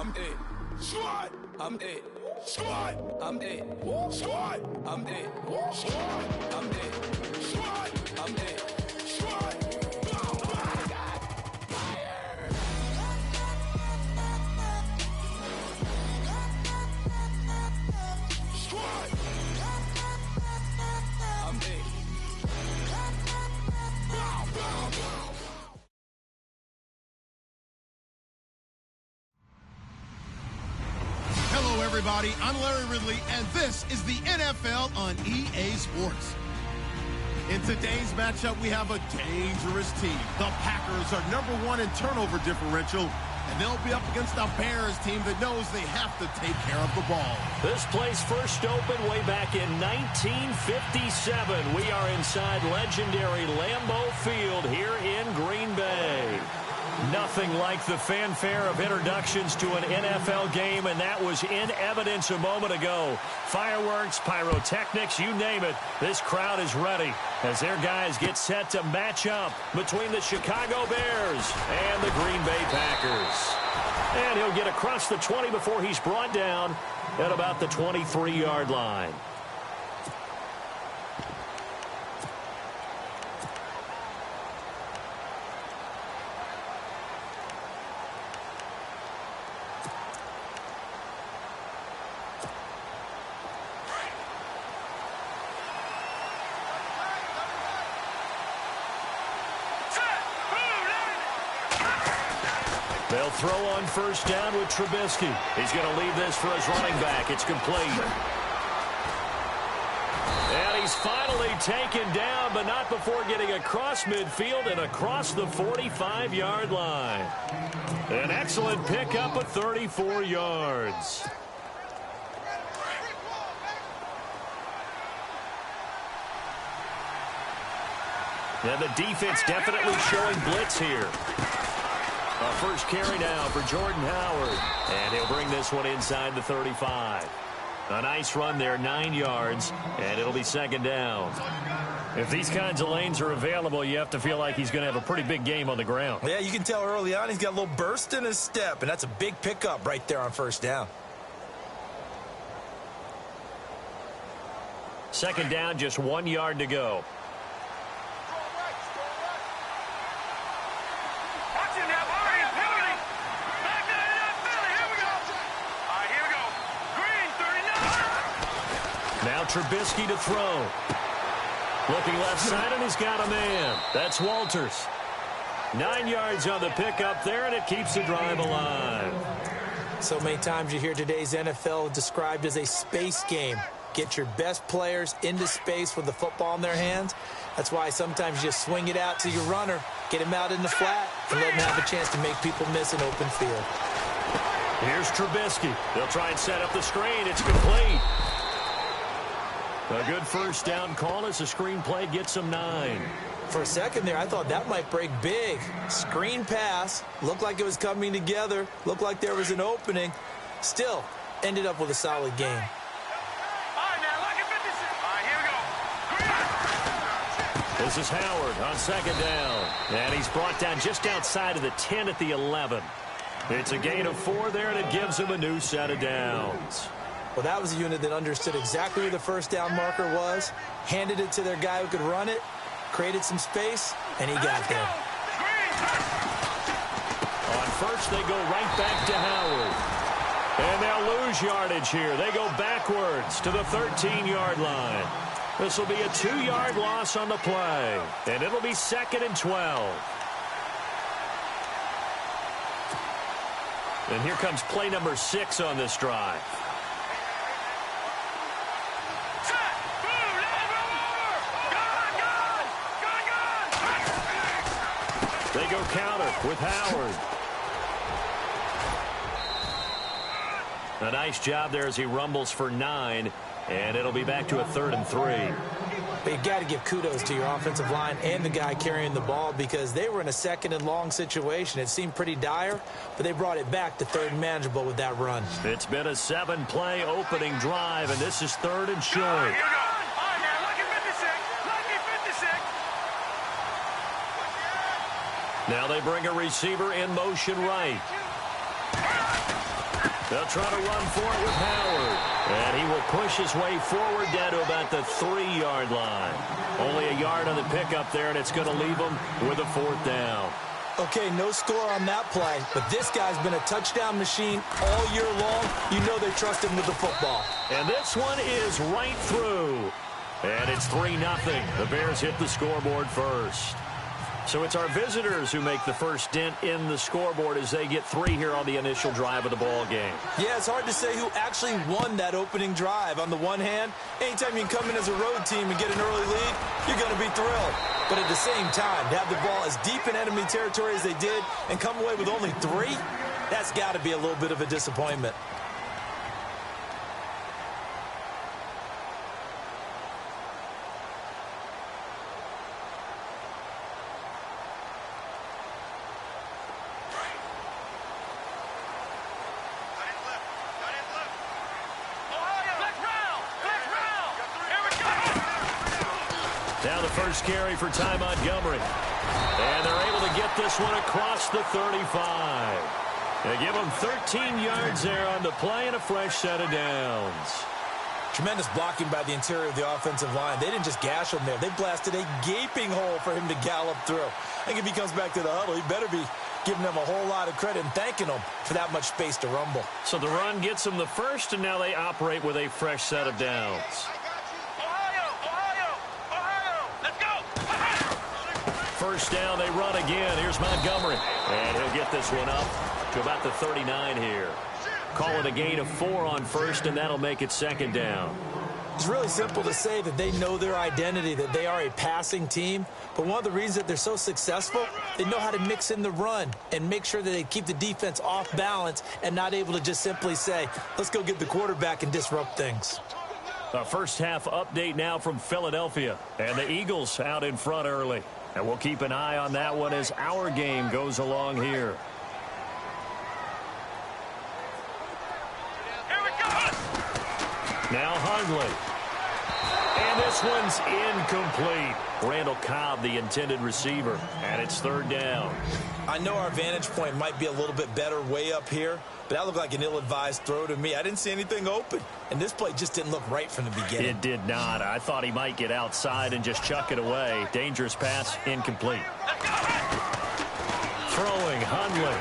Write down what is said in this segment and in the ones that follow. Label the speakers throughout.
Speaker 1: I'm it. Squad, I'm it. Squad, I'm it. Squad, I'm it. Squad, I'm it. Squad, I'm it. Squad. Oh my God. Fire. Squad. I'm it.
Speaker 2: Hello, everybody. I'm Larry Ridley, and this is the NFL on EA Sports. In today's matchup, we have a dangerous team. The Packers are #1 in turnover differential, and they'll be up against a Bears team that knows they have to take care of the ball.
Speaker 3: This place first opened way back in 1957. We are inside legendary Lambeau Field here in Green Bay. Nothing like the fanfare of introductions to an NFL game, and that was in evidence a moment ago. Fireworks, pyrotechnics, you name it. This crowd is ready as their guys get set to match up between the Chicago Bears and the Green Bay Packers. And he'll get across the 20 before he's brought down at about the 23-yard line. They'll throw on first down with Trubisky. He's going to leave this for his running back. It's complete. And he's finally taken down, but not before getting across midfield and across the 45-yard line. An excellent pickup of 34 yards. And the defense definitely showing blitz here. A first carry now for Jordan Howard. And he'll bring this one inside the 35. A nice run there, 9 yards, and it'll be second down. If these kinds of lanes are available, you have to feel like he's going to have a pretty big game on the ground.
Speaker 4: Yeah, you can tell early on he's got a little burst in his step, and that's a big pickup right there on first down.
Speaker 3: Second down, just 1 yard to go. Now Trubisky to throw. Looking left side, and he's got a man. That's Walters. 9 yards on the pickup there, and it keeps the drive alive.
Speaker 4: So many times you hear today's NFL described as a space game. Get your best players into space with the football in their hands. That's why sometimes you just swing it out to your runner, get him out in the flat, and let him have a chance to make people miss an open field.
Speaker 3: Here's Trubisky. They'll try and set up the screen. It's complete. A good first down call as the screen play gets him 9.
Speaker 4: For a second there, I thought that might break big. Screen pass. Looked like it was coming together. Looked like there was an opening. Still, ended up with a solid game.
Speaker 3: This is Howard on second down. And he's brought down just outside of the 10 at the 11. It's a gain of 4 there, and it gives him a new set of downs.
Speaker 4: Well, that was a unit that understood exactly where the first down marker was, handed it to their guy who could run it, created some space, and he got there.
Speaker 3: On first, they go right back to Howard. And they'll lose yardage here. They go backwards to the 13-yard line. This will be a 2-yard loss on the play, and it'll be 2nd and 12. And here comes play number 6 on this drive. They go counter with Howard. A nice job there as he rumbles for 9, and it'll be back to a 3rd and 3.
Speaker 4: But you got to give kudos to your offensive line and the guy carrying the ball because they were in a 2nd and long situation. It seemed pretty dire, but they brought it back to 3rd and manageable with that run.
Speaker 3: It's been a 7-play opening drive, and this is 3rd and short. Now they bring a receiver in motion right. They'll try to run for it with Howard. And he will push his way forward down to about the 3-yard line. Only a yard on the pickup there, and it's going to leave him with a 4th down.
Speaker 4: Okay, no score on that play, but this guy's been a touchdown machine all year long. You know they trust him with the football.
Speaker 3: And this one is right through. And it's 3-0. The Bears hit the scoreboard first. So it's our visitors who make the first dent in the scoreboard as they get 3 here on the initial drive of the ball game.
Speaker 4: Yeah, it's hard to say who actually won that opening drive. On the one hand, anytime you can come in as a road team and get an early lead, you're going to be thrilled. But at the same time, to have the ball as deep in enemy territory as they did and come away with only 3, that's got to be a little bit of a disappointment.
Speaker 3: Now the first carry for Ty Montgomery. And they're able to get this one across the 35. They give him 13 yards there on the play and a fresh set of downs.
Speaker 4: Tremendous blocking by the interior of the offensive line. They didn't just gash him there. They blasted a gaping hole for him to gallop through. I think if he comes back to the huddle, he better be giving them a whole lot of credit and thanking them for that much space to rumble.
Speaker 3: So the run gets them the first, and now they operate with a fresh set of downs. First down, they run again. Here's Montgomery. And he'll get this one up to about the 39 here. Call it a gain of 4 on first, and that'll make it 2nd down.
Speaker 4: It's really simple to say that they know their identity, that they are a passing team. But one of the reasons that they're so successful, they know how to mix in the run and make sure that they keep the defense off balance and not able to just simply say, let's go get the quarterback and disrupt things.
Speaker 3: A first half update now from Philadelphia. And the Eagles out in front early. And we'll keep an eye on that one as our game goes along here.
Speaker 1: Here we go!
Speaker 3: Now Hundley. And this one's incomplete. Randall Cobb, the intended receiver. And it's 3rd down.
Speaker 4: I know our vantage point might be a little bit better way up here, but that looked like an ill-advised throw to me. I didn't see anything open, and this play just didn't look right from the beginning.
Speaker 3: It did not. I thought he might get outside and just chuck it away. Dangerous pass, incomplete. Throwing, Hundley.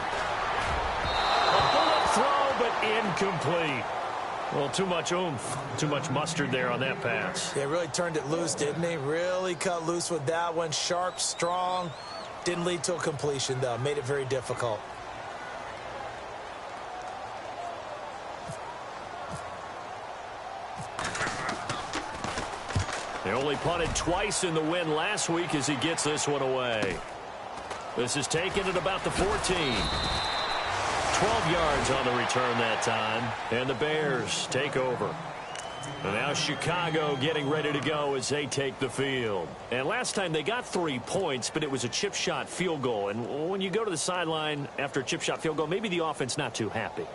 Speaker 3: A bullet throw, but incomplete. Well, too much oomph, too much mustard there on that pass.
Speaker 4: Yeah, really turned it loose, didn't he? Really cut loose with that one. Sharp, strong. Didn't lead to a completion, though. Made it very difficult.
Speaker 3: They only punted twice in the win last week as he gets this one away. This is taken at about the 14. 12 yards on the return that time. And the Bears take over. And now Chicago getting ready to go as they take the field. And last time they got 3 points, but it was a chip shot field goal. And when you go to the sideline after a chip shot field goal, maybe the offense not too happy.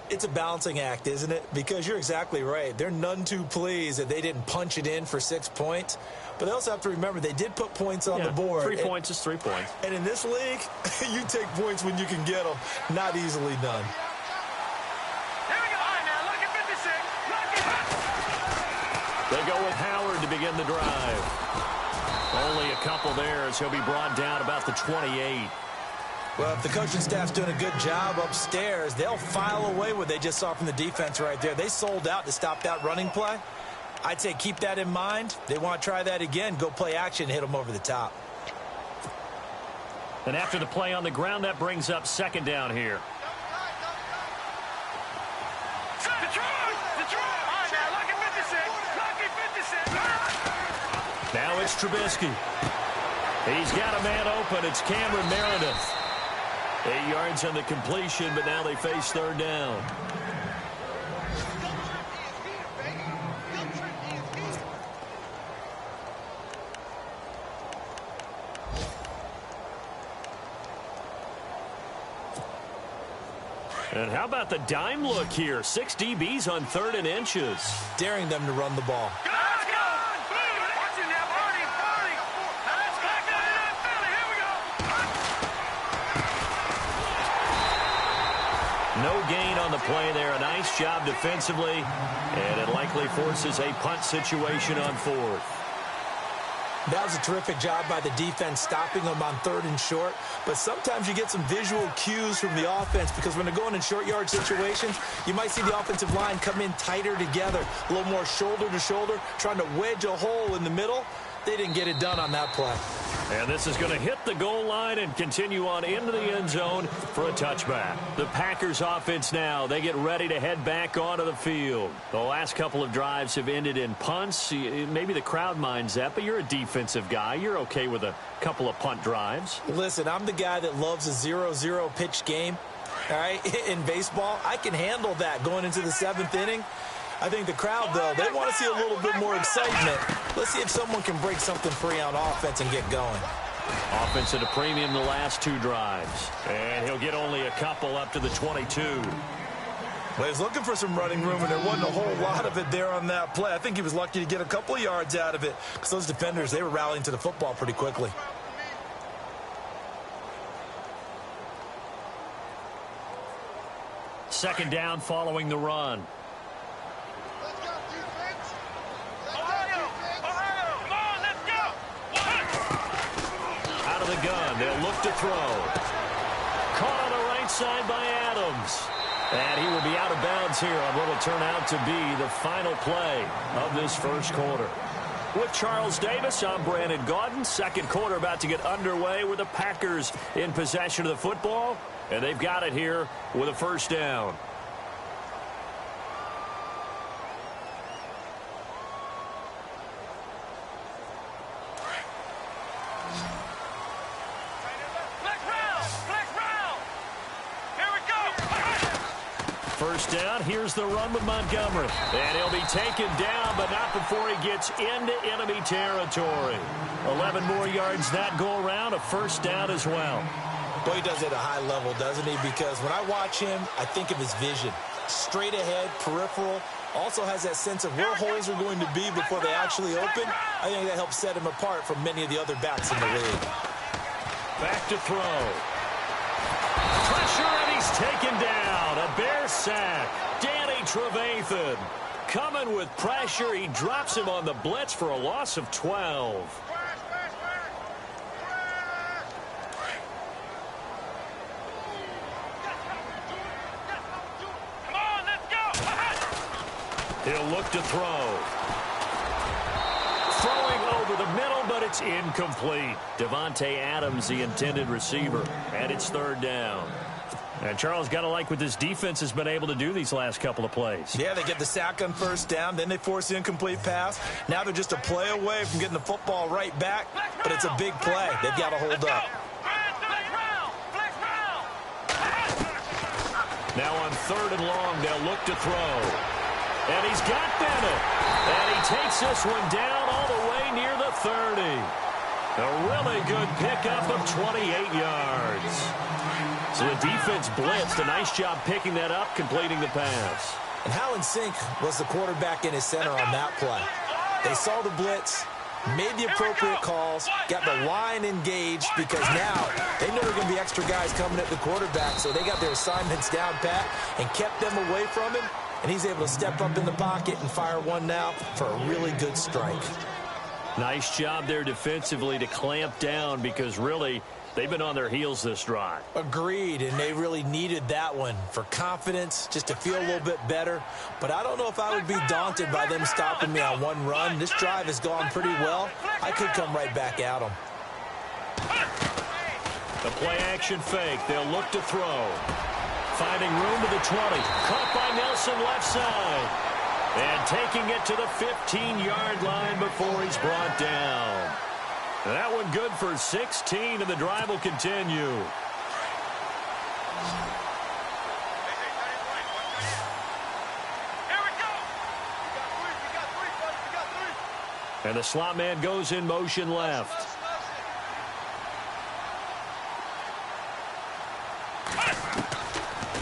Speaker 4: It's a balancing act, isn't it? Because you're exactly right. They're none too pleased that they didn't punch it in for 6 points. But they also have to remember they did put points on the board.
Speaker 3: 3 points is 3 points.
Speaker 4: And in this league, you take points when you can get them. Not easily done.
Speaker 3: They go with Howard to begin the drive. Only a couple there as he'll be brought down about the 28.
Speaker 4: Well, if the coaching staff's doing a good job upstairs, they'll file away what they just saw from the defense right there. They sold out to stop that running play. I'd say keep that in mind. They want to try that again. Go play action, hit them over the top.
Speaker 3: And after the play on the ground, that brings up 2nd down here. Now it's Trubisky. He's got a man open. It's Cameron Meredith. 8 yards on the completion, but now they face 3rd down. And how about the dime look here? 6 DBs on 3rd and inches.
Speaker 4: Daring them to run the ball.
Speaker 3: No gain on the play there. A nice job defensively, and it likely forces a punt situation on 4th.
Speaker 4: That was a terrific job by the defense stopping them on 3rd and short. But sometimes you get some visual cues from the offense because when they're going in short yard situations, you might see the offensive line come in tighter together, a little more shoulder to shoulder, trying to wedge a hole in the middle. They didn't get it done on that play.
Speaker 3: And this is going to hit the goal line and continue on into the end zone for a touchback. The Packers offense now, they get ready to head back onto the field. The last couple of drives have ended in punts. Maybe the crowd minds that, but you're a defensive guy. You're okay with a couple of punt drives.
Speaker 4: Listen, I'm the guy that loves a 0-0 pitch game. All right, in baseball, I can handle that going into the 7th inning. I think the crowd, though, they want to see a little bit more excitement. Let's see if someone can break something free on offense and get going.
Speaker 3: Offense at a premium the last 2 drives. And he'll get only a couple up to the 22.
Speaker 4: Well, he was looking for some running room, and there wasn't a whole lot of it there on that play. I think he was lucky to get a couple of yards out of it because those defenders, they were rallying to the football pretty quickly.
Speaker 3: Second down following the run. The gun. They'll look to throw. Caught on the right side by Adams. And he will be out of bounds here on what will turn out to be the final play of this first quarter. With Charles Davis, I'm Brandon Gaudin. Second quarter about to get underway with the Packers in possession of the football. And they've got it here with a first down. First down, here's the run with Montgomery. And he'll be taken down, but not before he gets into enemy territory. 11 more yards that go around, a first down as well.
Speaker 4: Well, he does it at a high level, doesn't he? Because when I watch him, I think of his vision. Straight ahead, peripheral. Also has that sense of where holes are going to be before they actually open. I think that helps set him apart from many of the other backs in the league.
Speaker 3: Back to throw. Pressure, and he's taken down. A Bear sack. Danny Trevathan coming with pressure. He drops him on the blitz for a loss of 12. He'll look to throw. Throwing over the middle, but it's incomplete. Davante Adams, the intended receiver, and it's third down. And Charles, got to like what this defense has been able to do these last couple of plays.
Speaker 4: Yeah, they get the sack on first down, then they force the incomplete pass. Now they're just a play away from getting the football right back, but it's a big play. They've got to hold up.
Speaker 3: Now on third and long, they'll look to throw. And he's got Bennett. And he takes this one down all the way near the 30. A really good pickup of 28 yards. So the defense blitzed. A nice job picking that up, completing the pass.
Speaker 4: And Howland Sink was the quarterback in his center on that play. They saw the blitz, made the appropriate calls, got the line engaged because now they know there are going to be extra guys coming at the quarterback, so they got their assignments down pat and kept them away from him, and he's able to step up in the pocket and fire one now for a really good strike.
Speaker 3: Nice job there defensively to clamp down because really they've been on their heels this drive.
Speaker 4: Agreed, and they really needed that one for confidence, just to feel a little bit better. But I don't know if I would be daunted by them stopping me on one run. This drive has gone pretty well. I could come right back at them.
Speaker 3: The play-action fake. They'll look to throw. Finding room to the 20. Caught by Nelson left side. And taking it to the 15-yard line before he's brought down. That one good for 16, and the drive will continue. And the slot man goes in motion left.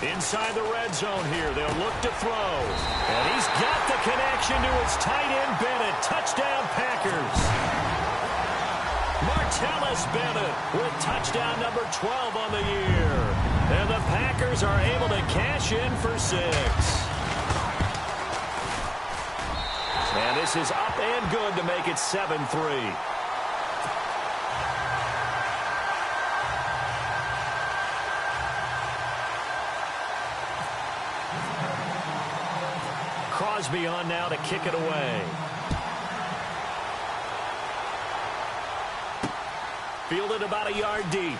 Speaker 3: Inside the red zone here, they'll look to throw. And he's got the connection to his tight end, Bennett. Touchdown, Packers. Martellus Bennett with touchdown number 12 on the year. And the Packers are able to cash in for 6. And this is up and good to make it 7-3. Crosby on now to kick it away. Fielded about a yard deep.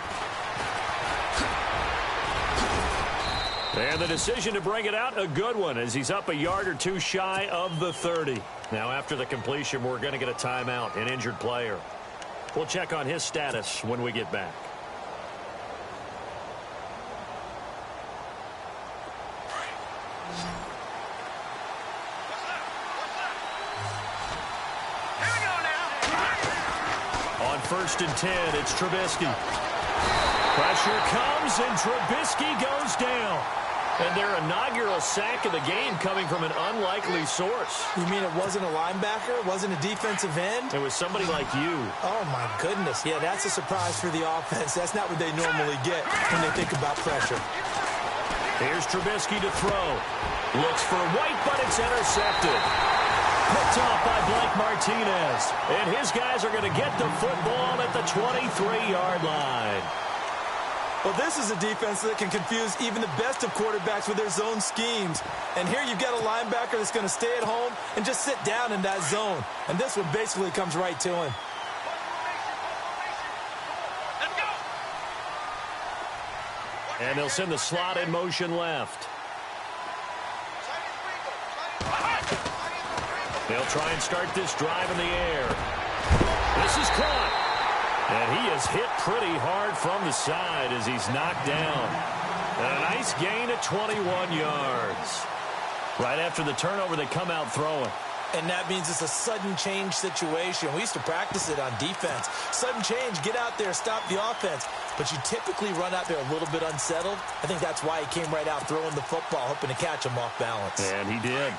Speaker 3: And the decision to bring it out, a good one, as he's up a yard or two shy of the 30. Now, after the completion, we're going to get a timeout, an injured player. We'll check on his status when we get back. On 1st and 10, it's Trubisky. Pressure comes, and Trubisky goes down. And their inaugural sack of the game coming from an unlikely source.
Speaker 4: You mean it wasn't a linebacker? It wasn't a defensive end?
Speaker 3: It was somebody like you.
Speaker 4: Oh, my goodness. Yeah, that's a surprise for the offense. That's not what they normally get when they think about pressure.
Speaker 3: Here's Trubisky to throw. Looks for White, but it's intercepted. Picked off by Blake Martinez. And his guys are going to get the football at the 23-yard line.
Speaker 4: Well, this is a defense that can confuse even the best of quarterbacks with their zone schemes. And here you've got a linebacker that's going to stay at home and just sit down in that zone. And this one basically comes right to him.
Speaker 3: And they'll send the slot in motion left. They'll try and start this drive in the air. This is caught. And he is hit pretty hard from the side as he's knocked down. And a nice gain of 21 yards. Right after the turnover, they come out throwing.
Speaker 4: And that means it's a sudden change situation. We used to practice it on defense. Sudden change, get out there, stop the offense. But you typically run out there a little bit unsettled. I think that's why he came right out throwing the football, hoping to catch him off balance.
Speaker 3: And he did.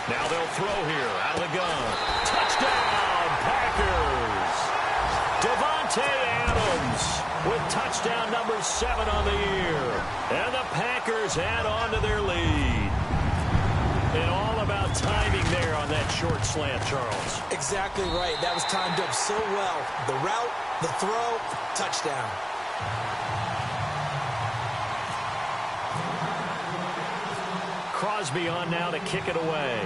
Speaker 3: Now they'll throw here out of the gun. Touchdown, Packers. Devontae Adams with touchdown number 7 on the year. And the Packers add on to their lead. And all about timing there on that short slant, Charles.
Speaker 4: Exactly right. That was timed up so well. The route, the throw, touchdown.
Speaker 3: Crosby on now to kick it away.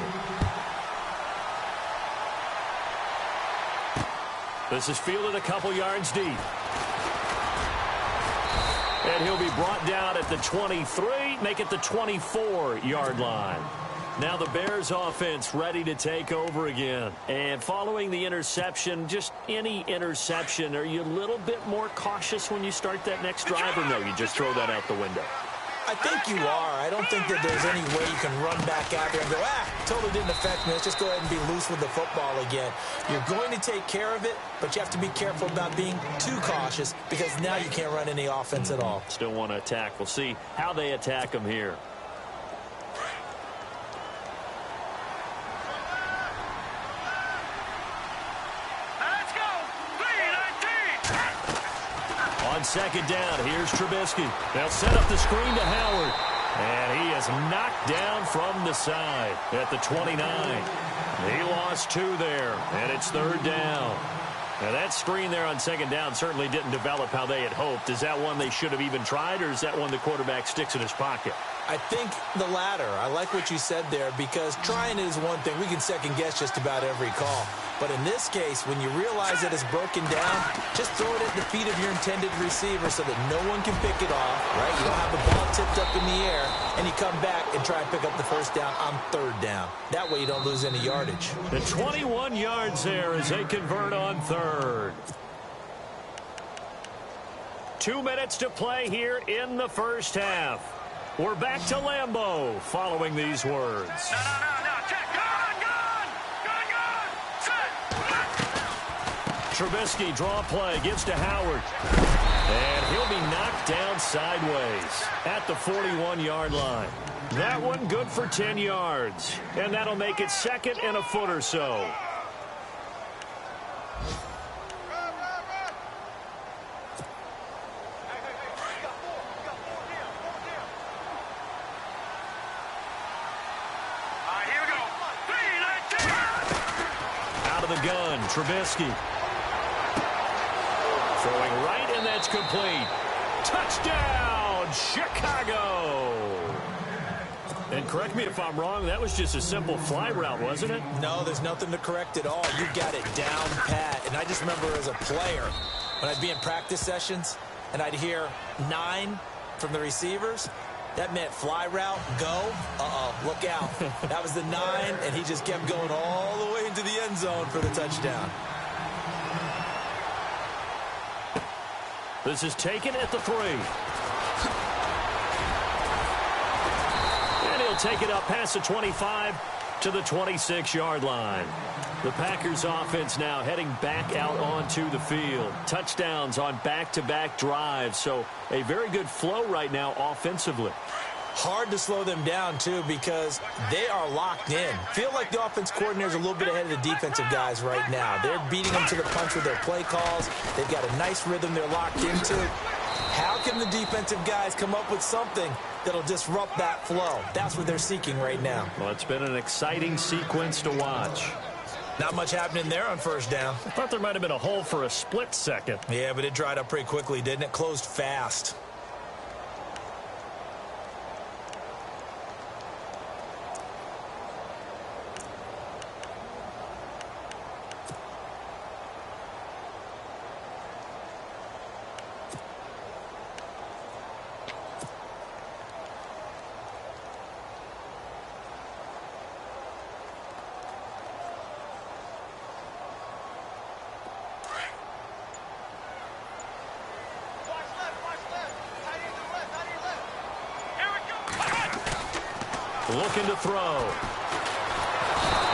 Speaker 3: This is fielded a couple yards deep. And he'll be brought down at the 23, make it the 24-yard line. Now the Bears offense ready to take over again. And following the interception, just any interception, are you a little bit more cautious when you start that next drive, or no, you just throw that out the window?
Speaker 4: I think you are. I don't think that there's any way you can run back out there and go, totally didn't affect me. Let's just go ahead and be loose with the football again. You're going to take care of it, but you have to be careful about being too cautious because now you can't run any offense at all.
Speaker 3: Still want to attack. We'll see how they attack them here. On 2nd down, here's Trubisky. They'll set up the screen to Howard. And he is knocked down from the side at the 29. He lost 2 there, and it's 3rd down. Now that screen there on 2nd down certainly didn't develop how they had hoped. Is that one they should have even tried, or is that one the quarterback sticks in his pocket?
Speaker 4: I think the latter. I like what you said there because trying is one thing. We can second guess just about every call. But in this case, when you realize that it's broken down, just throw it at the feet of your intended receiver so that no one can pick it off, right? You don't have the ball tipped up in the air, and you come back and try and pick up the 1st down on 3rd down. That way you don't lose any yardage.
Speaker 3: The 21 yards there as they convert on 3rd. 2 minutes to play here in the 1st half. We're back to Lambeau following these words. Trubisky draw play, gives to Howard. And he'll be knocked down sideways at the 41-yard line. That one good for 10 yards. And that'll make it 2nd and a foot or so. out of the gun. Trubisky. Throwing right, and that's complete. Touchdown, Chicago. And correct me if I'm wrong, that was just a simple fly route, wasn't it?
Speaker 4: No, there's nothing to correct at all. You got it down pat. And I just remember as a player, when I'd be in practice sessions, and I'd hear 9 from the receivers, that meant fly route, go, look out. That was the 9, and he just kept going all the way into the end zone for the touchdown.
Speaker 3: This is taken at the 3. And he'll take it up past the 25 to the 26-yard line. The Packers offense now heading back out onto the field. Touchdowns on back-to-back drives, so a very good flow right now offensively.
Speaker 4: Hard to slow them down, too, because they are locked in. Feel like the offense coordinator is a little bit ahead of the defensive guys right now. They're beating them to the punch with their play calls. They've got a nice rhythm they're locked into. How can the defensive guys come up with something that'll disrupt that flow? That's what they're seeking right now.
Speaker 3: Well, it's been an exciting sequence to watch.
Speaker 4: Not much happening there on first down.
Speaker 3: I thought there might have been a hole for a split second.
Speaker 4: Yeah, but it dried up pretty quickly, didn't it? Closed fast.
Speaker 3: Looking to throw.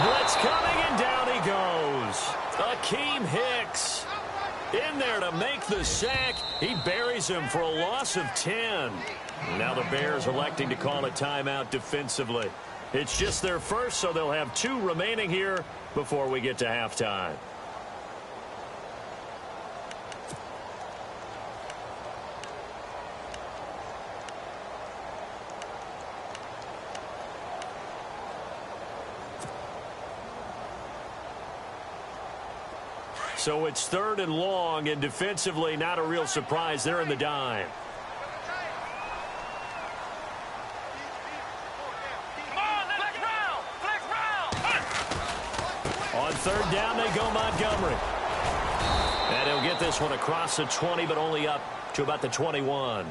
Speaker 3: Blitz coming, and down he goes. Akeem Hicks in there to make the sack. He buries him for a loss of 10. Now the Bears electing to call a timeout defensively. It's just their first, so they'll have 2 remaining here before we get to halftime. So it's 3rd and long, and defensively not a real surprise. They're in the dime. On 3rd down, they go Montgomery. And he'll get this one across the 20, but only up to about the 21.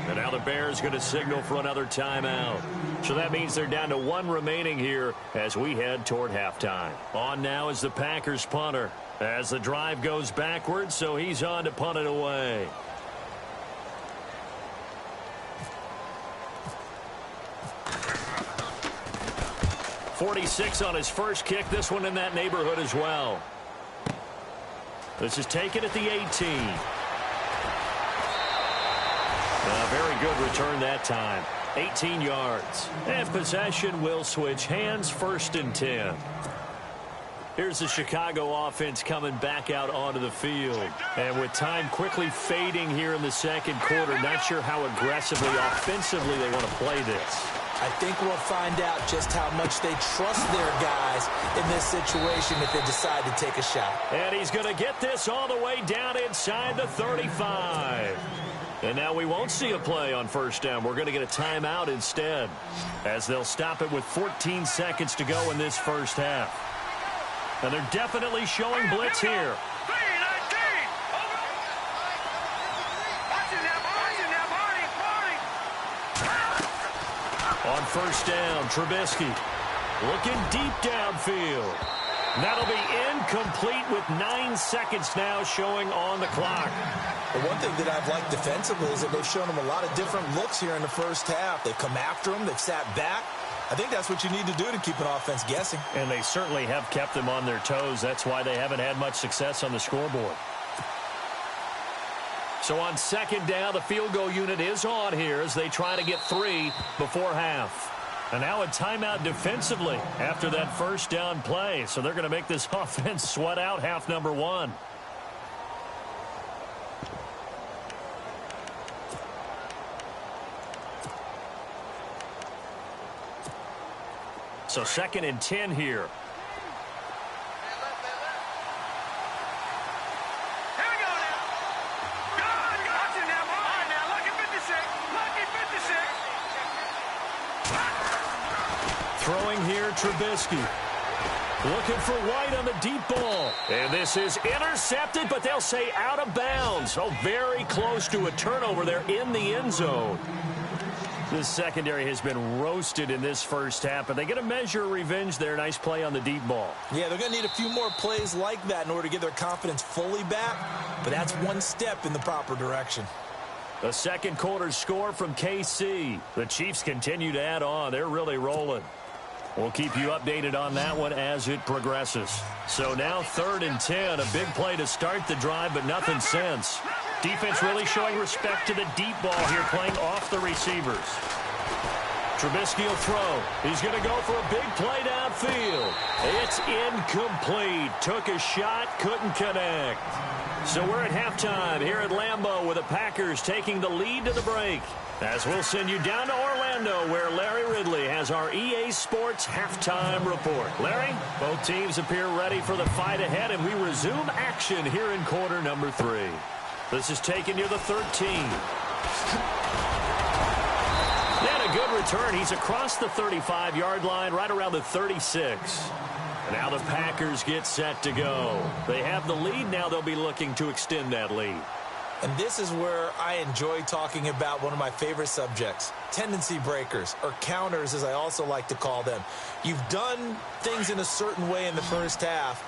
Speaker 3: And now the Bears going to signal for another timeout. So that means they're down to 1 remaining here as we head toward halftime. On now is the Packers punter, as the drive goes backwards, so he's on to punt it away. .46 on his first kick. This one in that neighborhood as well. This is taken at the 18. A very good return that time. 18 yards. And possession will switch hands, 1st and 10. Here's the Chicago offense coming back out onto the field. And with time quickly fading here in the 2nd quarter, not sure how aggressively, offensively they want to play this.
Speaker 4: I think we'll find out just how much they trust their guys in this situation if they decide to take a shot.
Speaker 3: And he's going to get this all the way down inside the 35. And now we won't see a play on 1st down. We're going to get a timeout instead, as they'll stop it with 14 seconds to go in this 1st half. And they're definitely showing blitz here. On 1st down, Trubisky looking deep downfield. That'll be incomplete with 9 seconds now showing on the clock.
Speaker 4: The one thing that I've liked defensively is that they've shown them a lot of different looks here in the 1st half. They've come after them. They've sat back. I think that's what you need to do to keep an offense guessing.
Speaker 3: And they certainly have kept them on their toes. That's why they haven't had much success on the scoreboard. So on 2nd down, the field goal unit is on here as they try to get 3 before half. And now a timeout defensively after that 1st down play. So they're going to make this offense sweat out half number 1. So 2nd and 10 here. Trubisky. Looking for White on the deep ball. And this is intercepted, but they'll say out of bounds. So very close to a turnover there in the end zone. This secondary has been roasted in this first half, but they get a measure of revenge there. Nice play on the deep ball.
Speaker 4: Yeah, they're going to need a few more plays like that in order to get their confidence fully back, but that's one step in the proper direction.
Speaker 3: The second quarter score from KC. The Chiefs continue to add on. They're really rolling. We'll keep you updated on that one as it progresses. So now 3rd and 10. A big play to start the drive, but nothing since. Defense really showing respect to the deep ball here, playing off the receivers. Trubisky will throw. He's going to go for a big play downfield. It's incomplete. Took a shot, couldn't connect. So we're at halftime here at Lambeau with the Packers taking the lead to the break. As we'll send you down to Orlando where Larry Ridley has our EA Sports halftime report. Larry, both teams appear ready for the fight ahead, and we resume action here in quarter number 3. This is taken near the 13. And a good return. He's across the 35-yard line, right around the 36. Now the Packers get set to go. They have the lead. Now they'll be looking to extend that lead.
Speaker 4: And this is where I enjoy talking about one of my favorite subjects, tendency breakers, or counters as I also like to call them. You've done things in a certain way in the first half,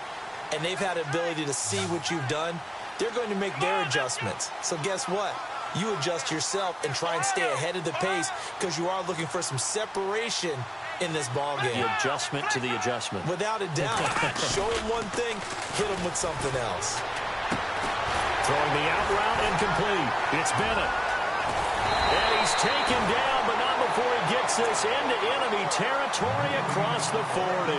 Speaker 4: and they've had the ability to see what you've done. They're going to make their adjustments. So guess what? You adjust yourself and try and stay ahead of the pace because you are looking for some separation in this ball game.
Speaker 3: The adjustment to the adjustment.
Speaker 4: Without a doubt. Show them one thing, hit them with something else.
Speaker 3: Throwing the out route incomplete. It's Bennett. And he's taken down, but not before he gets this into enemy territory across the 40.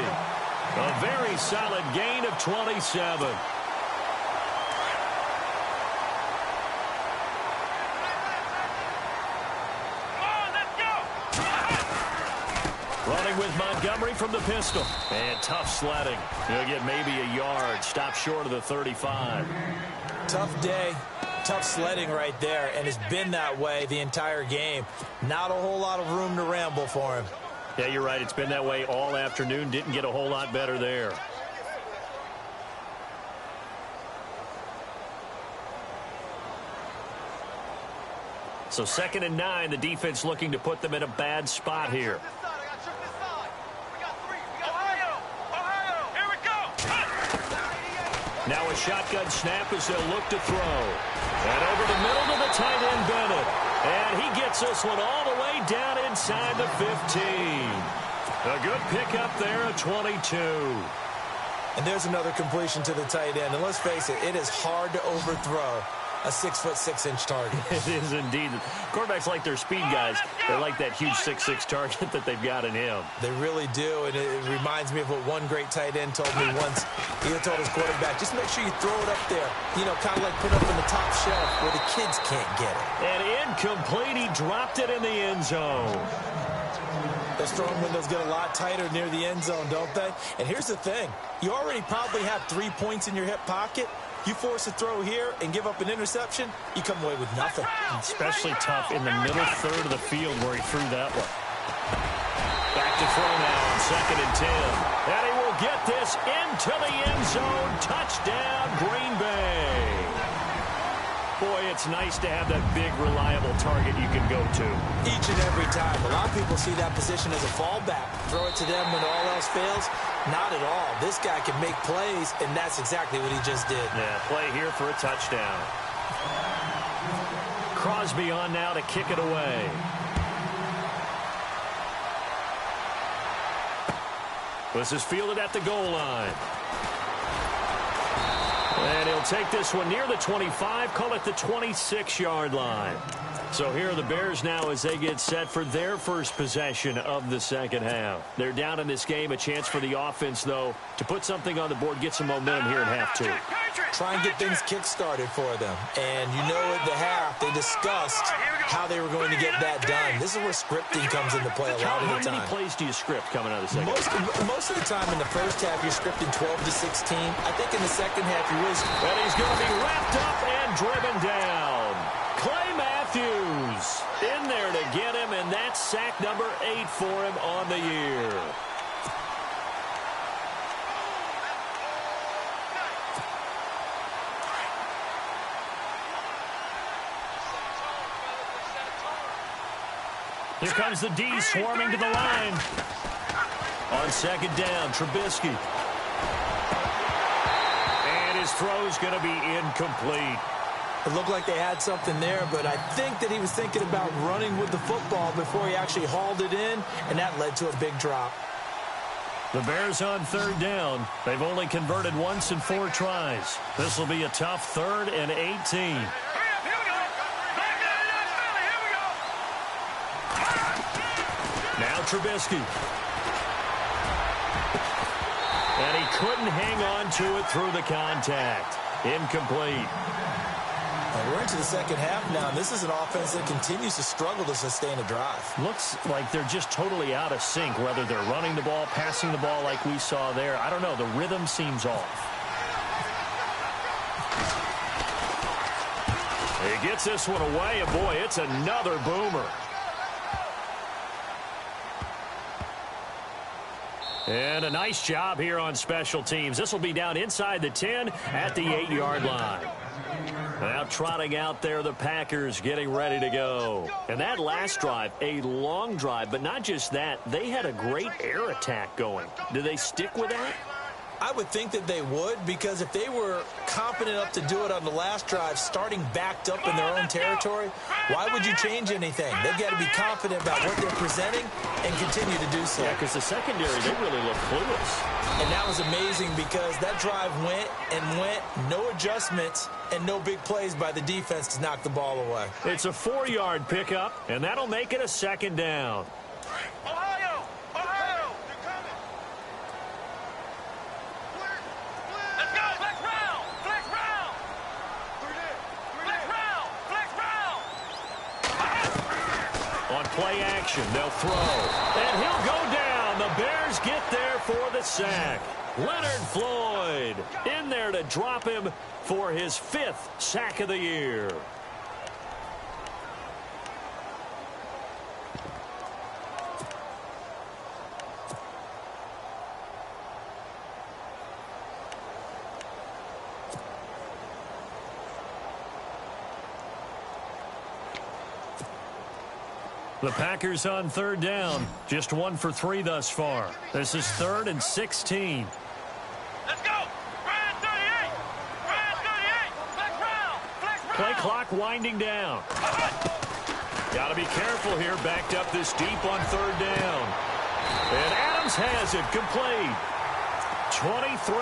Speaker 3: A very solid gain of 27. Running with Montgomery from the pistol. And tough sledding. He'll get maybe a yard. Stop short of the 35.
Speaker 4: Tough day, tough sledding right there, and it's been that way the entire game. Not a whole lot of room to ramble for him.
Speaker 3: Yeah, you're right. It's been that way all afternoon. Didn't get a whole lot better there. So 2nd and 9, the defense looking to put them in a bad spot here. Now a shotgun snap as they'll look to throw. And over the middle to the tight end, Bennett. And he gets this one all the way down inside the 15. A good pickup there at 22.
Speaker 4: And there's another completion to the tight end. And let's face it, it is hard to overthrow a 6'6" target.
Speaker 3: It is indeed. Quarterbacks like their speed guys. They like that huge 6'6" target that they've got in him.
Speaker 4: They really do, and it reminds me of what one great tight end told me once. He told his quarterback, just make sure you throw it up there. You know, kind of like put it up in the top shelf where the kids can't get it.
Speaker 3: And incomplete. He dropped it in the end zone.
Speaker 4: Those throwing windows get a lot tighter near the end zone, don't they? And here's the thing. You already probably have 3 points in your hip pocket. You force a throw here and give up an interception, you come away with nothing.
Speaker 3: Especially tough in the middle third of the field where he threw that one. Back to throw now on 2nd and 10. And he will get this into the end zone. Touchdown, Green Bay. Boy, it's nice to have that big, reliable target you can go to.
Speaker 4: Each and every time. A lot of people see that position as a fallback. Throw it to them when all else fails. Not at all. This guy can make plays, and that's exactly what he just did.
Speaker 3: Yeah, play here for a touchdown. Crosby on now to kick it away. This is fielded at the goal line. And he'll take this one near the 25, call it the 26-yard line. So here are the Bears now as they get set for their first possession of the second half. They're down in this game. A chance for the offense, though, to put something on the board, get some momentum here in half 2.
Speaker 4: Try and get things kick-started for them. And you know at the half, they discussed how they were going to get that done. This is where scripting comes into play a lot of the time.
Speaker 3: How many plays do you script coming out of the second half?
Speaker 4: Most of the time in the first half, you're scripting 12 to 16. I think in the second half, you really...
Speaker 3: And he's going to be wrapped up and driven down. Clay Matthews in there to get him, and that's sack number 8 for him on the year. Here comes the D swarming to the line. On second down, Trubisky. And his throw's going to be incomplete.
Speaker 4: It looked like they had something there, but I think that he was thinking about running with the football before he actually hauled it in, and that led to a big drop.
Speaker 3: The Bears on third down. They've only converted once in 4 tries. This will be a tough 3rd and 18. Now Trubisky. And he couldn't hang on to it through the contact. Incomplete.
Speaker 4: Well, we're into the second half now, and this is an offense that continues to struggle to sustain a drive.
Speaker 3: Looks like they're just totally out of sync, whether they're running the ball, passing the ball like we saw there. I don't know. The rhythm seems off. He gets this one away, and boy, it's another boomer. And a nice job here on special teams. This will be down inside the 10 at the 8-yard line. Now trotting out there, the Packers getting ready to go. And that last drive, a long drive, but not just that. They had a great air attack going. Do they stick with that?
Speaker 4: I would think that they would, because if they were confident enough to do it on the last drive, starting backed up in their own territory, why would you change anything? They've got to be confident about what they're presenting and continue to do so.
Speaker 3: Yeah, because the secondary, they really look clueless.
Speaker 4: And that was amazing because that drive went and went, no adjustments and no big plays by the defense to knock the ball away.
Speaker 3: It's a 4-yard pickup, and that'll make it a 2nd down. Play action, they'll throw, and he'll go down. The Bears get there for the sack. Leonard Floyd in there to drop him for his 5th sack of the year. The Packers on 3rd down. Just 1 for 3 thus far. This is 3rd and 16.
Speaker 5: Let's go. Ryan 38. Ryan 38. Flex round. Flex round.
Speaker 3: Play clock winding down. Got to be careful here. Backed up this deep on 3rd down. And Adams has it. Complete.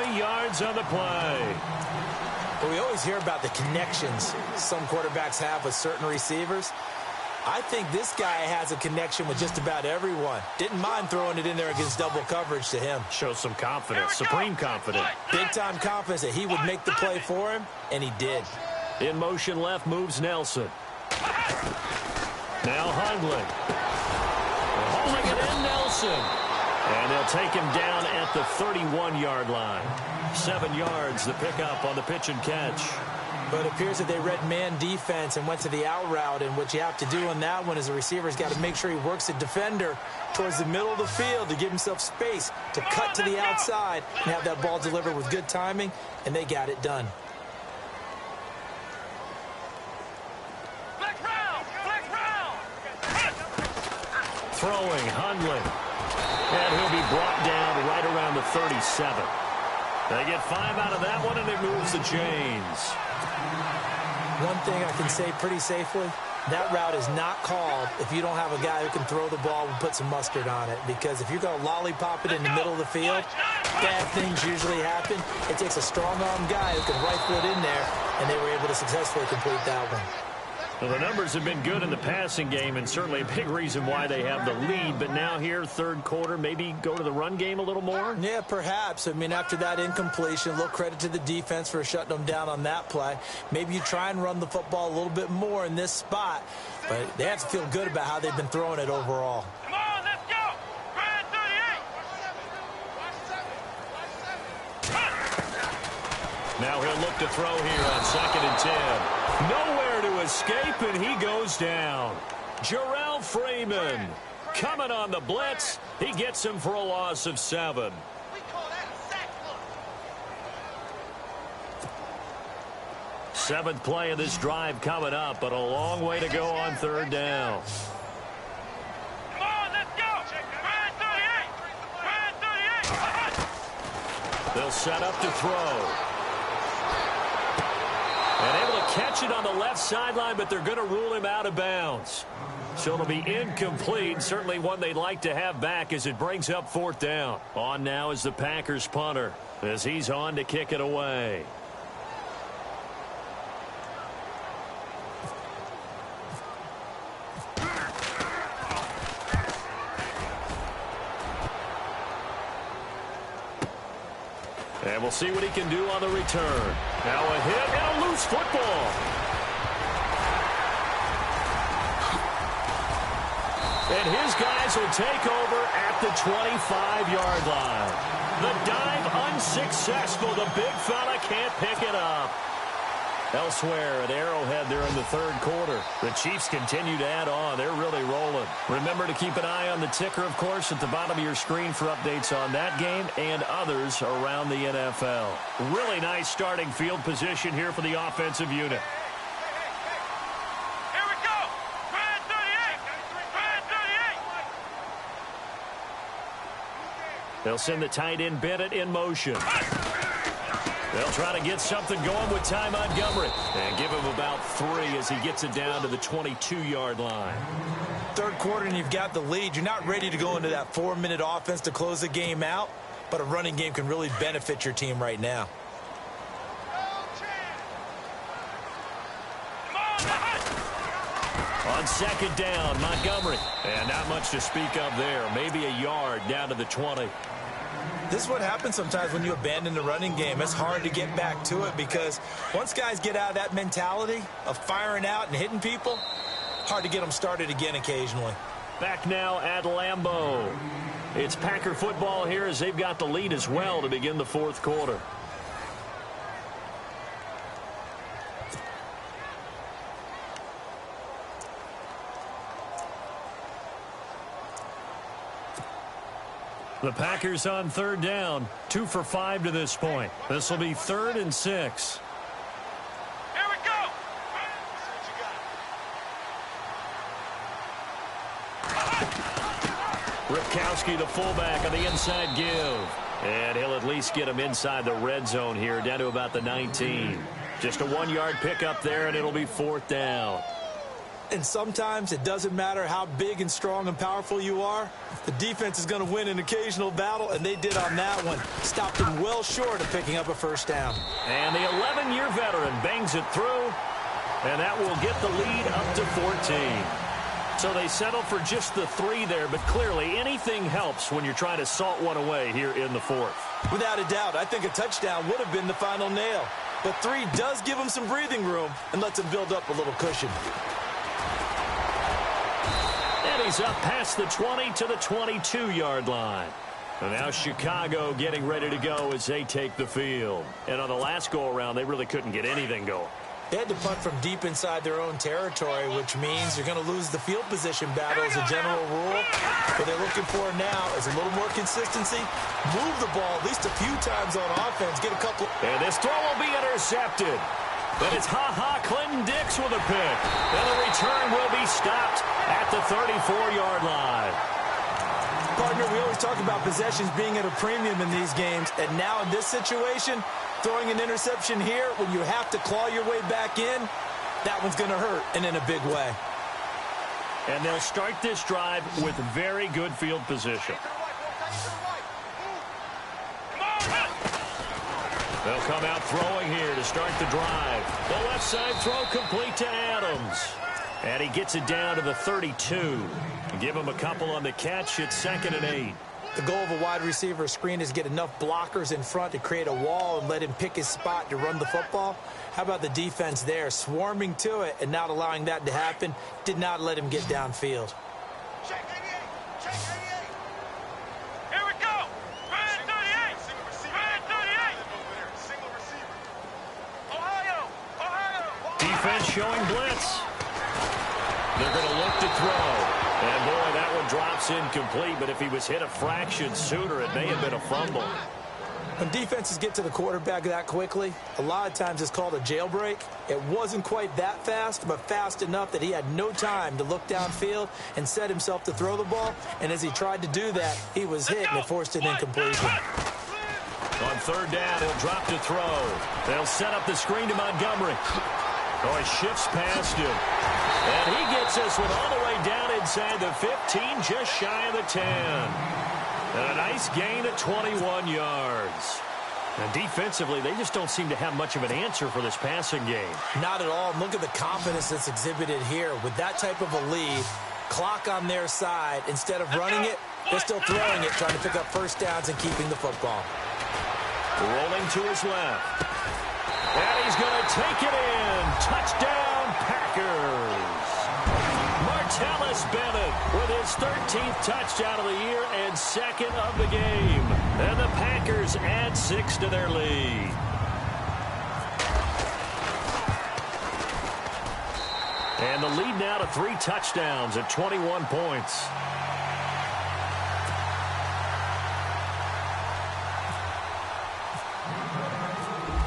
Speaker 3: 23 yards on the play.
Speaker 4: Well, we always hear about the connections some quarterbacks have with certain receivers. I think this guy has a connection with just about everyone. Didn't mind throwing it in there against double coverage to him.
Speaker 3: Shows some confidence, supreme confidence.
Speaker 4: Big-time confidence that he would make the play for him, and he did.
Speaker 3: In motion left moves Nelson. Now Hundley. Hauling it in, Nelson. And they'll take him down at the 31-yard line. 7 yards, the pickup on the pitch and catch.
Speaker 4: But it appears that they read man defense and went to the out route, and what you have to do on that one is the receiver's got to make sure he works the defender towards the middle of the field to give himself space to cut to the outside and have that ball delivered with good timing, and they got it done.
Speaker 3: Throwing, Hundley. And he'll be brought down right around the 37. They get 5 out of that one, and it moves the chains.
Speaker 4: One thing I can say pretty safely, that route is not called if you don't have a guy who can throw the ball and put some mustard on it. Because if you're going to lollipop it in the middle of the field, bad things usually happen. It takes a strong-arm guy who can rifle it in there, and they were able to successfully complete that one.
Speaker 3: Well, the numbers have been good in the passing game, and certainly a big reason why they have the lead. But now here, 3rd quarter, maybe go to the run game a little more?
Speaker 4: Yeah, perhaps. I mean, after that incompletion, a little credit to the defense for shutting them down on that play. Maybe you try and run the football a little bit more in this spot. But they have to feel good about how they've been throwing it overall.
Speaker 5: Come on, let's go. Ryan 38.
Speaker 3: Now he'll look to throw here on 2nd and 10. Nowhere to escape, and he goes down. Jarrell Freeman coming on the blitz. He gets him for a loss of 7. Seventh play of this drive coming up, but a long way to go on 3rd down. He'll set up to throw. And able to catch it on the left sideline, but they're going to rule him out of bounds. So it'll be incomplete. Certainly one they'd like to have back as it brings up fourth down. On now is the Packers punter as he's on to kick it away. And we'll see what he can do on the return. Now a hit and a loose football. And his guys will take over at the 25-yard line. The dive unsuccessful. The big fella can't pick it up. Elsewhere at Arrowhead there in the third quarter. The Chiefs continue to add on. They're really rolling. Remember to keep an eye on the ticker, of course, at the bottom of your screen for updates on that game and others around the NFL. Really nice starting field position here for the offensive unit.
Speaker 5: Here we go. Red 38. Red 38.
Speaker 3: They'll send the tight end Bennett in motion. They'll try to get something going with Ty Montgomery and give him about 3 as he gets it down to the 22-yard line.
Speaker 4: Third quarter and you've got the lead. You're not ready to go into that 4-minute offense to close the game out, but a running game can really benefit your team right now.
Speaker 3: On second down, Montgomery. And not much to speak of there. Maybe a yard down to the 20.
Speaker 4: This is what happens sometimes when you abandon the running game. It's hard to get back to it because once guys get out of that mentality of firing out and hitting people, hard to get them started again occasionally.
Speaker 3: Back now at Lambeau. It's Packer football here as they've got the lead as well to begin the fourth quarter. The Packers on third down, 2 for 5 to this point. This will be 3rd and 6.
Speaker 5: Here we go.
Speaker 3: Ripkowski, the fullback, on the inside give. And he'll at least get him inside the red zone here, down to about the 19. Just a 1-yard pickup there, and it'll be 4th down.
Speaker 4: And sometimes it doesn't matter how big and strong and powerful you are. The defense is going to win an occasional battle, and they did on that one. Stopped them well short of picking up a first down.
Speaker 3: And the 11-year veteran bangs it through, and that will get the lead up to 14. So they settle for just the 3 there, but clearly anything helps when you're trying to salt one away here in the 4th.
Speaker 4: Without a doubt, I think a touchdown would have been the final nail. But 3 does give them some breathing room and lets them build up a little cushion.
Speaker 3: And he's up past the 20 to the 22-yard line. And now Chicago getting ready to go as they take the field. And on the last go-around, they really couldn't get anything going.
Speaker 4: They had to punt from deep inside their own territory, which means you're going to lose the field position battle as a general rule. What they're looking for now is a little more consistency. Move the ball at least a few times on offense. Get a couple.
Speaker 3: And this throw will be intercepted. But it's Clinton Dix with a pick. And the return will be stopped at the 34-yard line.
Speaker 4: Partner, we always talk about possessions being at a premium in these games. And now in this situation, throwing an interception here when you have to claw your way back in, that one's going to hurt, and in a big way.
Speaker 3: And they'll start this drive with very good field position. They'll come out throwing here to start the drive. The left side throw complete to Adams. And he gets it down to the 32. Give him a couple on the catch. It's 2nd and 8.
Speaker 4: The goal of a wide receiver screen is to get enough blockers in front to create a wall and let him pick his spot to run the football. How about the defense there? Swarming to it and not allowing that to happen. Did not let him get downfield.
Speaker 5: Check 88. Check 88. Here we go. Red 38. Red 38. Single receiver. Ohio. Ohio.
Speaker 3: Defense showing blitz. They're going to look to throw. And, boy, that one drops incomplete. But if he was hit a fraction sooner, it may have been a fumble.
Speaker 4: When defenses get to the quarterback that quickly, a lot of times it's called a jailbreak. It wasn't quite that fast, but fast enough that he had no time to look downfield and set himself to throw the ball. And as he tried to do that, he was hit and it forced an incompletion.
Speaker 3: On third down. He'll drop to throw. They'll set up the screen to Montgomery. Oh, he shifts past him. And he gets this one all the way down inside the 15, just shy of the 10. And a nice gain of 21 yards. And defensively, they just don't seem to have much of an answer for this passing game.
Speaker 4: Not at all. Look at the confidence that's exhibited here. With that type of a lead, clock on their side, instead of running it, they're still throwing it, trying to pick up first downs and keeping the football.
Speaker 3: Rolling to his left. And he's going to take it in. Touchdown, Packers. Martellus Bennett with his 13th touchdown of the year and second of the game. And the Packers add 6 to their lead. And the lead now to 3 touchdowns at 21 points.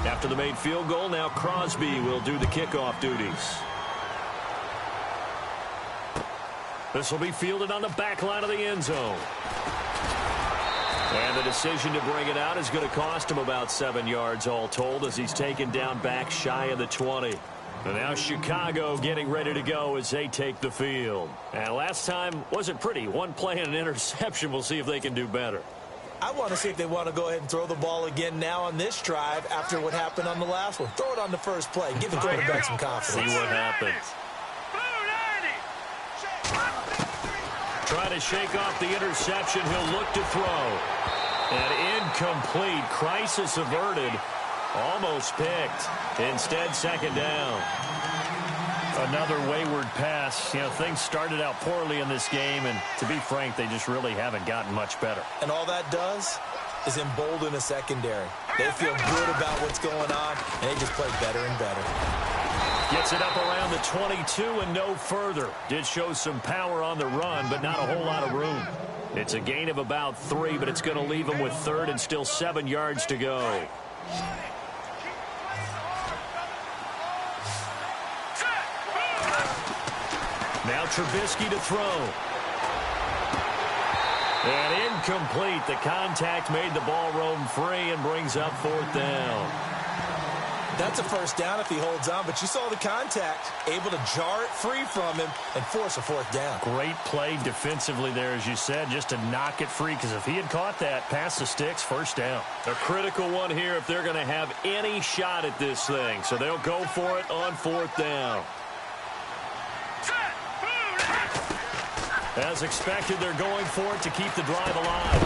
Speaker 3: After the made field goal, now Crosby will do the kickoff duties. This will be fielded on the back line of the end zone. And the decision to bring it out is going to cost him about 7 yards all told as he's taken down back shy of the 20. And now Chicago getting ready to go as they take the field. And last time wasn't pretty. One play and an interception. We'll see if they can do better.
Speaker 4: I want to see if they want to go ahead and throw the ball again now on this drive after what happened on the last one. Throw it on the first play. Give the quarterback some confidence.
Speaker 3: See what happens. Try to shake off the interception. He'll look to throw. And incomplete. Crisis averted. Almost picked. Instead, second down. Another wayward pass. You know, things started out poorly in this game, and to be frank, they just really haven't gotten much better.
Speaker 4: And all that does is embolden a secondary. They feel good about what's going on, and they just play better and better.
Speaker 3: Gets it up around the 22 and no further. Did show some power on the run, but not a whole lot of room. It's a gain of about 3, but it's going to leave him with third and still 7 yards to go. Now Trubisky to throw. And incomplete. The contact made the ball roam free and brings up fourth down.
Speaker 4: That's a first down if he holds on, but you saw the contact. Able to jar it free from him and force a fourth down.
Speaker 3: Great play defensively there, as you said, just to knock it free, because if he had caught that, past the sticks, first down. A critical one here if they're going to have any shot at this thing. So they'll go for it on fourth down. As expected, they're going for it to keep the drive alive.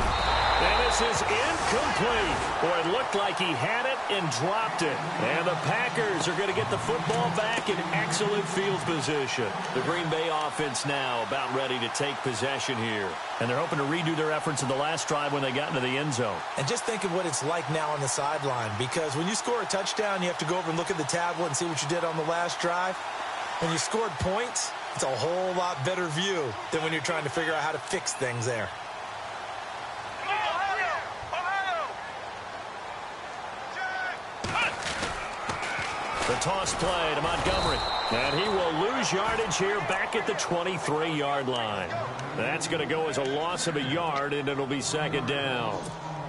Speaker 3: And this is incomplete. Boy, it looked like he had it and dropped it. And the Packers are going to get the football back in excellent field position. The Green Bay offense now about ready to take possession here. And they're hoping to redo their efforts in the last drive when they got into the end zone.
Speaker 4: And just think of what it's like now on the sideline, because when you score a touchdown, you have to go over and look at the tablet and see what you did on the last drive. When you scored points, it's a whole lot better view than when you're trying to figure out how to fix things there.
Speaker 3: The toss play to Montgomery. And he will lose yardage here back at the 23-yard line. That's going to go as a loss of a yard, and it'll be second down.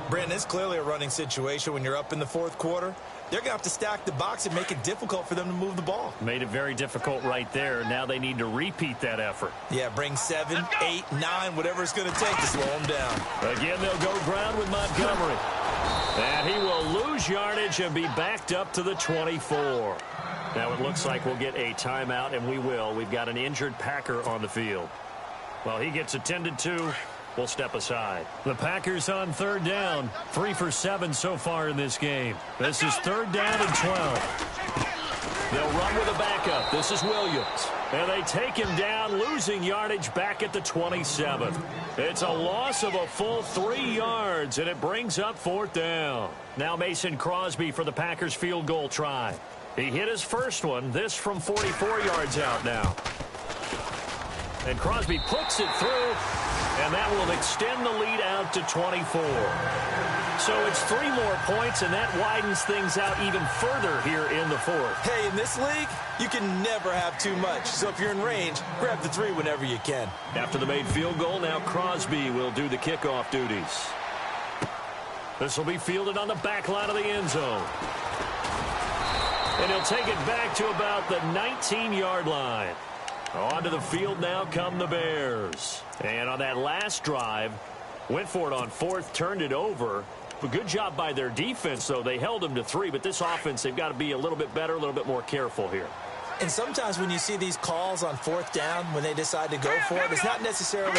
Speaker 4: Brandon, it's clearly a running situation when you're up in the fourth quarter. They're going to have to stack the box and make it difficult for them to move the ball.
Speaker 3: Made it very difficult right there. Now they need to repeat that effort.
Speaker 4: Yeah, bring 7, 8, 9, whatever it's going to take to slow them down.
Speaker 3: Again, they'll go ground with Montgomery. And he will lose yardage and be backed up to the 24. Now it looks like we'll get a timeout, and we will. We've got an injured Packer on the field. Well, he gets attended to. We'll step aside. The Packers on third down. 3 for 7 so far in this game. This is third down and 12. They'll run with a backup. This is Williams. And they take him down, losing yardage back at the 27. It's a loss of a full 3 yards, and it brings up fourth down. Now Mason Crosby for the Packers field goal try. He hit his first one. This from 44 yards out now. And Crosby puts it through. And that will extend the lead out to 24. So it's 3 more points, and that widens things out even further here in the fourth.
Speaker 4: Hey, in this league, you can never have too much. So if you're in range, grab the 3 whenever you can.
Speaker 3: After the made field goal, now Crosby will do the kickoff duties. This will be fielded on the back line of the end zone. And he'll take it back to about the 19-yard line. Onto the field now come the Bears. And on that last drive, went for it on fourth, turned it over. But good job by their defense, though. They held them to 3, but this offense, they've got to be a little bit better, a little bit more careful here.
Speaker 4: And sometimes when you see these calls on fourth down, when they decide to go for it, it's not necessarily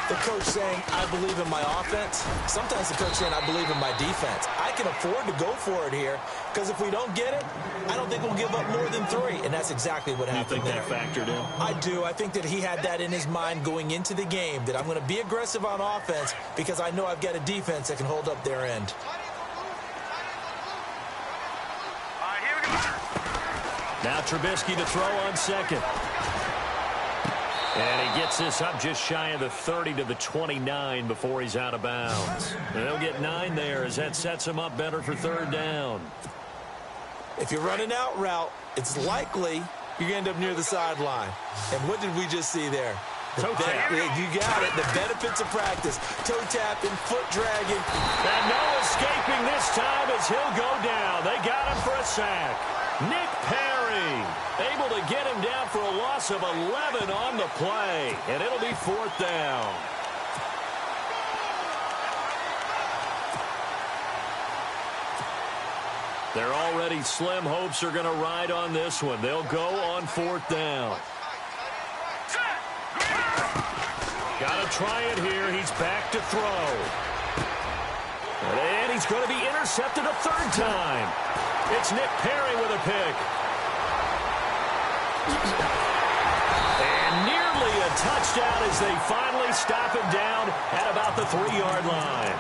Speaker 4: the coach saying, I believe in my offense. Sometimes the coach saying, I believe in my defense. I can afford to go for it here because if we don't get it, I don't think we'll give up more than 3. And that's exactly what happened there.
Speaker 3: You think that factored in?
Speaker 4: I do. I think that he had that in his mind going into the game, that I'm going to be aggressive on offense because I know I've got a defense that can hold up their end.
Speaker 3: Now Trubisky to throw on second. And he gets this up just shy of the 30 to the 29 before he's out of bounds. And they'll get 9 there as that sets him up better for third down.
Speaker 4: If you're running out route, it's likely you're going to end up near the sideline. And what did we just see there?
Speaker 3: Toe tap.
Speaker 4: You got it. The benefits of practice. Toe tapping, foot dragging.
Speaker 3: And no escaping this time as he'll go down. They got him for a sack. Nick Perry able to get him down for a loss of 11 on the play. And it'll be fourth down. Their already slim hopes are going to ride on this one. They'll go on fourth down. Got to try it here. He's back to throw. And he's going to be intercepted a third time. It's Nick Perry with a pick. And nearly a touchdown as they finally stop him down at about the 3-yard line.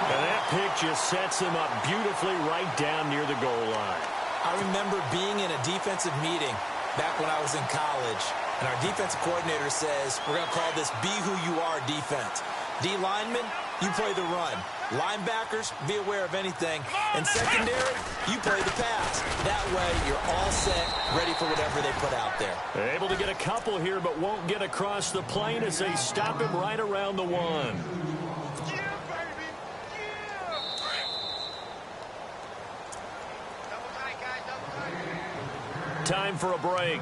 Speaker 3: And that pick just sets him up beautifully right down near the goal line.
Speaker 4: I remember being in a defensive meeting back when I was in college, and our defensive coordinator says, we're going to call this Be Who You Are defense. D linemen, you play the run. Linebackers, be aware of anything. And secondary, you play the pass. That way, you're all set, ready for whatever they put out there.
Speaker 3: They're able to get a couple here, but won't get across the plane as they stop him right around the 1. Time for a break.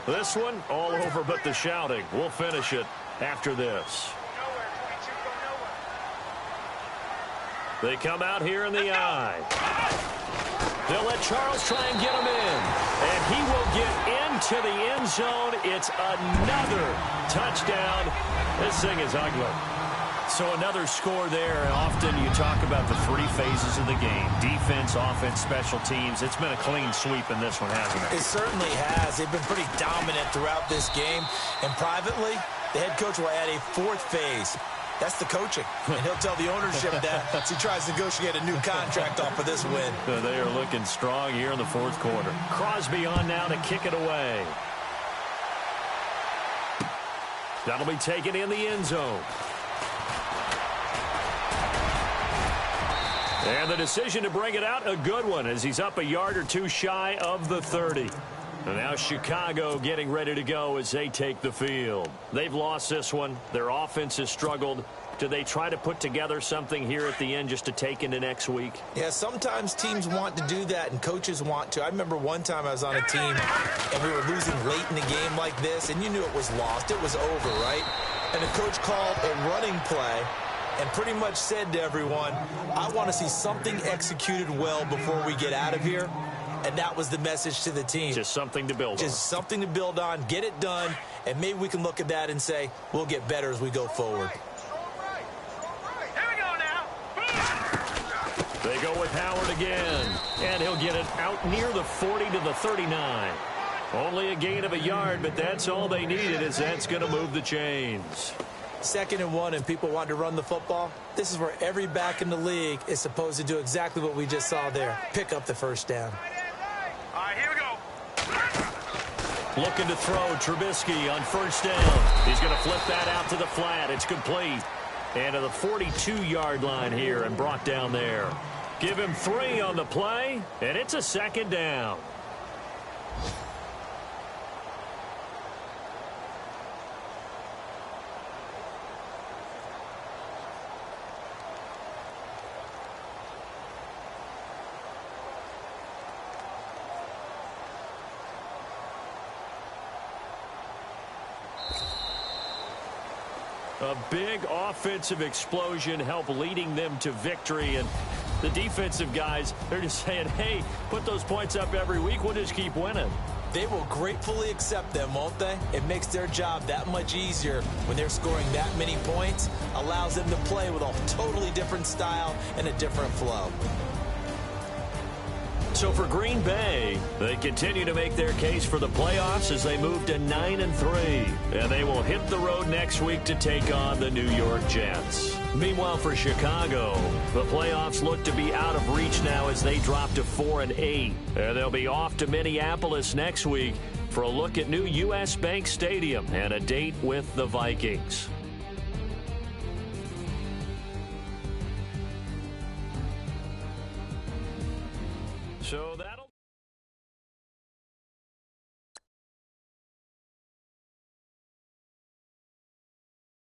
Speaker 3: This one, all over but the shouting. We'll finish it after this. They come out here in the eye. They'll let Charles try and get him in. And he will get into the end zone. It's another touchdown. This thing is ugly. So another score there. Often you talk about the 3 phases of the game. Defense, offense, special teams. It's been a clean sweep in this one, hasn't it?
Speaker 4: It certainly has. They've been pretty dominant throughout this game. And privately, the head coach will add a 4th phase. That's the coaching. And he'll tell the ownership that as he tries to negotiate a new contract off of this win.
Speaker 3: They are looking strong here in the 4th quarter. Crosby on now to kick it away. That'll be taken in the end zone. And the decision to bring it out, a good one, as he's up a yard or 2 shy of the 30. And now Chicago getting ready to go as they take the field. They've lost this one. Their offense has struggled. Do they try to put together something here at the end just to take into next week?
Speaker 4: Yeah, sometimes teams want to do that and coaches want to. I remember one time I was on a team and we were losing late in the game like this, and you knew it was lost. It was over, right? And the coach called a running play and pretty much said to everyone, I want to see something executed well before we get out of here. And that was the message to the team.
Speaker 3: Just something to build on.
Speaker 4: Just something to build on, get it done, and maybe we can look at that and say, we'll get better as we go forward.
Speaker 5: Here we go now.
Speaker 3: They go with Howard again. And he'll get it out near the 40 to the 39. Only a gain of a yard, but that's all they needed, as that's going to move the chains.
Speaker 4: 2nd and 1, and people want to run the football. This is where every back in the league is supposed to do exactly what we just saw there. Pick up the first down.
Speaker 5: All right, here we go.
Speaker 3: Looking to throw Trubisky on first down. He's going to flip that out to the flat. It's complete. And to the 42-yard line here and brought down there. Give him 3 on the play, and it's a 2nd down. A big offensive explosion helped leading them to victory. And the defensive guys, they're just saying, hey, put those points up every week. We'll just keep winning.
Speaker 4: They will gratefully accept them, won't they? It makes their job that much easier when they're scoring that many points. Allows them to play with a totally different style and a different flow.
Speaker 3: So for Green Bay, they continue to make their case for the playoffs as they move to 9-3. And they will hit the road next week to take on the New York Jets. Meanwhile, for Chicago, the playoffs look to be out of reach now as they drop to 4-8. And they'll be off to Minneapolis next week for a look at new U.S. Bank Stadium and a date with the Vikings. So that